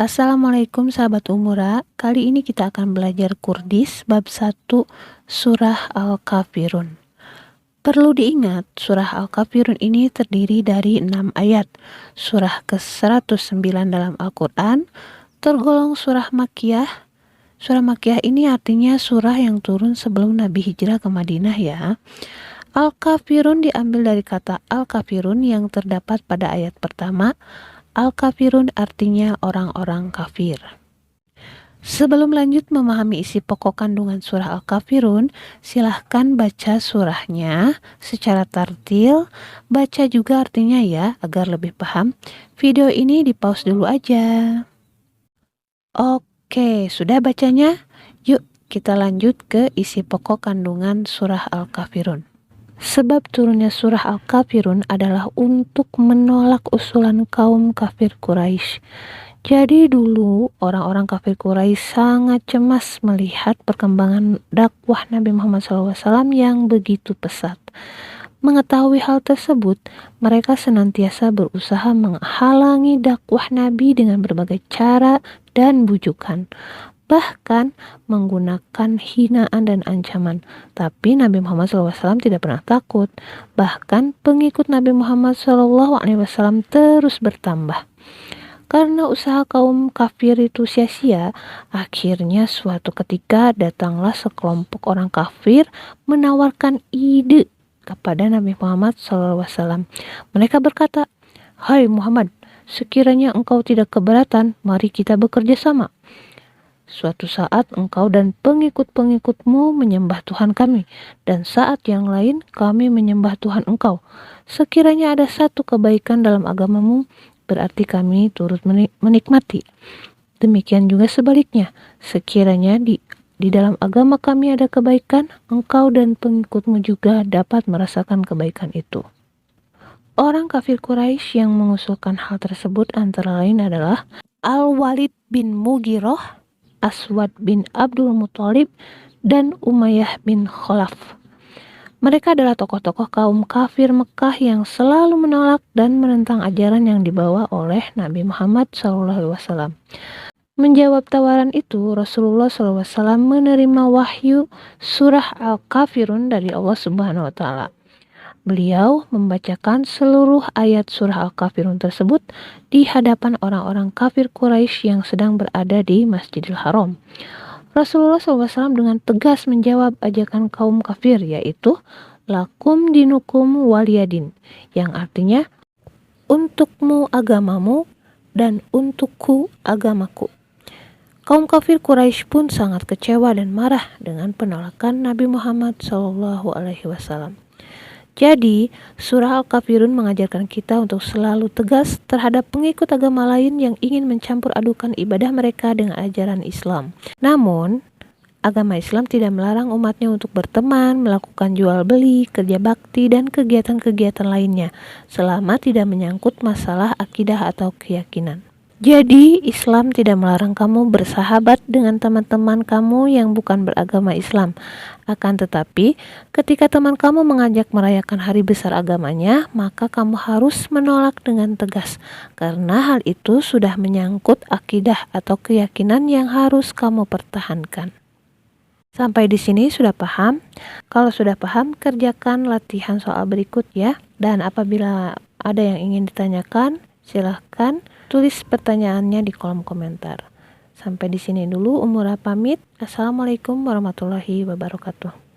Assalamualaikum sahabat Umura. Kali ini kita akan belajar Kurdis bab 1 surah Al-Kafirun. Perlu diingat, surah Al-Kafirun ini terdiri dari 6 ayat. Surah ke-109 dalam Al-Quran, tergolong surah Makkiyah. Surah Makkiyah ini artinya surah yang turun sebelum Nabi hijrah ke Madinah ya. Al-Kafirun diambil dari kata Al-Kafirun yang terdapat pada ayat pertama. Al-Kafirun artinya orang-orang kafir. Sebelum lanjut memahami isi pokok kandungan surah Al-Kafirun, silahkan baca surahnya secara tartil. Baca juga artinya ya, agar lebih paham. Video ini di pause dulu aja. Oke, sudah bacanya? Yuk kita lanjut ke isi pokok kandungan surah Al-Kafirun. Sebab turunnya surah Al-Kafirun adalah untuk menolak usulan kaum kafir Quraisy. Jadi dulu orang-orang kafir Quraisy sangat cemas melihat perkembangan dakwah Nabi Muhammad SAW yang begitu pesat. Mengetahui hal tersebut, mereka senantiasa berusaha menghalangi dakwah Nabi dengan berbagai cara dan bujukan. Bahkan menggunakan hinaan dan ancaman. Tapi Nabi Muhammad SAW tidak pernah takut. Bahkan pengikut Nabi Muhammad SAW terus bertambah. Karena usaha kaum kafir itu sia-sia, akhirnya suatu ketika datanglah sekelompok orang kafir menawarkan ide kepada Nabi Muhammad SAW. Mereka berkata, "Hai Muhammad, sekiranya engkau tidak keberatan, mari kita bekerja sama. Suatu saat engkau dan pengikut-pengikutmu menyembah Tuhan kami, dan saat yang lain kami menyembah Tuhan engkau. Sekiranya ada satu kebaikan dalam agamamu, berarti kami turut menikmati. Demikian juga sebaliknya, sekiranya di dalam agama kami ada kebaikan, engkau dan pengikutmu juga dapat merasakan kebaikan itu." Orang kafir Quraisy yang mengusulkan hal tersebut antara lain adalah Al-Walid bin Mughirah, Aswad bin Abdul Muthalib, dan Umayyah bin Khalaf. Mereka adalah tokoh-tokoh kaum kafir Mekah yang selalu menolak dan menentang ajaran yang dibawa oleh Nabi Muhammad SAW. Menjawab tawaran itu, Rasulullah SAW menerima wahyu surah Al-Kafirun dari Allah Subhanahu wa Ta'ala. Beliau membacakan seluruh ayat surah Al-Kafirun tersebut di hadapan orang-orang kafir Quraisy yang sedang berada di Masjidil Haram. Rasulullah SAW dengan tegas menjawab ajakan kaum kafir, yaitu lakum dinukum waliyadin, yang artinya untukmu agamamu dan untukku agamaku. Kaum kafir Quraisy pun sangat kecewa dan marah dengan penolakan Nabi Muhammad SAW. Jadi, surah Al-Kafirun mengajarkan kita untuk selalu tegas terhadap pengikut agama lain yang ingin mencampur adukan ibadah mereka dengan ajaran Islam. Namun, agama Islam tidak melarang umatnya untuk berteman, melakukan jual beli, kerja bakti, dan kegiatan-kegiatan lainnya, selama tidak menyangkut masalah akidah atau keyakinan. Jadi, Islam tidak melarang kamu bersahabat dengan teman-teman kamu yang bukan beragama Islam. Akan tetapi, ketika teman kamu mengajak merayakan hari besar agamanya, maka kamu harus menolak dengan tegas, karena hal itu sudah menyangkut akidah atau keyakinan yang harus kamu pertahankan. Sampai di sini sudah paham? Kalau sudah paham, kerjakan latihan soal berikut ya. Dan apabila ada yang ingin ditanyakan, silahkan tulis pertanyaannya di kolom komentar. Sampai di sini dulu, Umura pamit. Assalamualaikum warahmatullahi wabarakatuh.